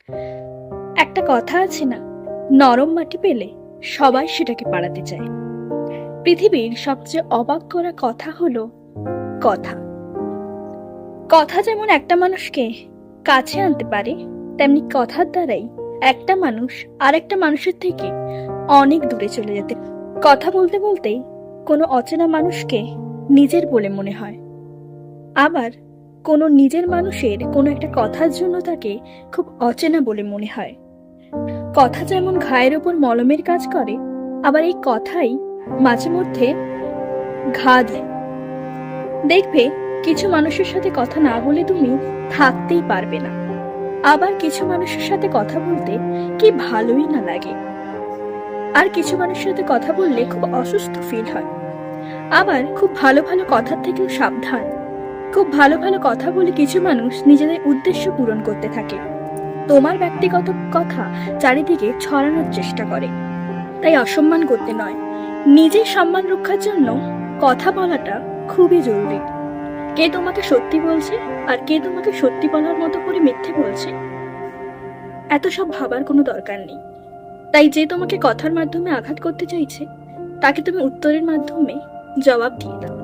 একটা কথা আছে না, নরম মাটি পেলে সবাই সেটাকে পাড়াতে চায়। পৃথিবীর সবচেয়ে অবাক করা কথা হলো কথা। কথা যেমন একটা মানুষকে কাছে আনতে পারে, তেমনি কথার দ্বারাই একটা মানুষ আরেকটা মানুষের থেকে অনেক দূরে চলে যেতে। কথা বলতে বলতেই কোনো অচেনা মানুষকে নিজের বলে মনে হয়, আবার কোনো নিজের মানুষের কোনো একটা কথার জন্য তাকে খুব অচেনা বলে মনে হয়। কথা যেমন ঘায়ের ওপর মলমের কাজ করে, আবার এই কথাই মাঝে মধ্যে ঘা দেয়। দেখবে কিছু মানুষের সাথে কথা না বলে তুমি থাকতেই পারবে না, আবার কিছু মানুষের সাথে কথা বলতে কি ভালোই না লাগে। আর কিছু মানুষের সাথে কথা বললে খুব অসুস্থ ফিল হয়। আবার খুব ভালো ভালো কথার থেকেও সাবধান। খুব ভালো ভালো কথা বলে কিছু মানুষ নিজেদের উদ্দেশ্য পূরণ করতে থাকে, তোমার ব্যক্তিগত কথা চারিদিকে ছড়ানোর চেষ্টা করে। তাই অসম্মান করতে নয়, নিজের সম্মান রক্ষার জন্য কথা বলাটা খুবই জরুরি। কে তোমাকে সত্যি বলছে আর কে তোমাকে সত্যি বলার মতো করে মিথ্যে বলছে, এত সব ভাবার কোনো দরকার নেই। তাই যে তোমাকে কথার মাধ্যমে আঘাত করতে চাইছে, তাকে তুমি উত্তরের মাধ্যমে জবাব দিয়ে দাও।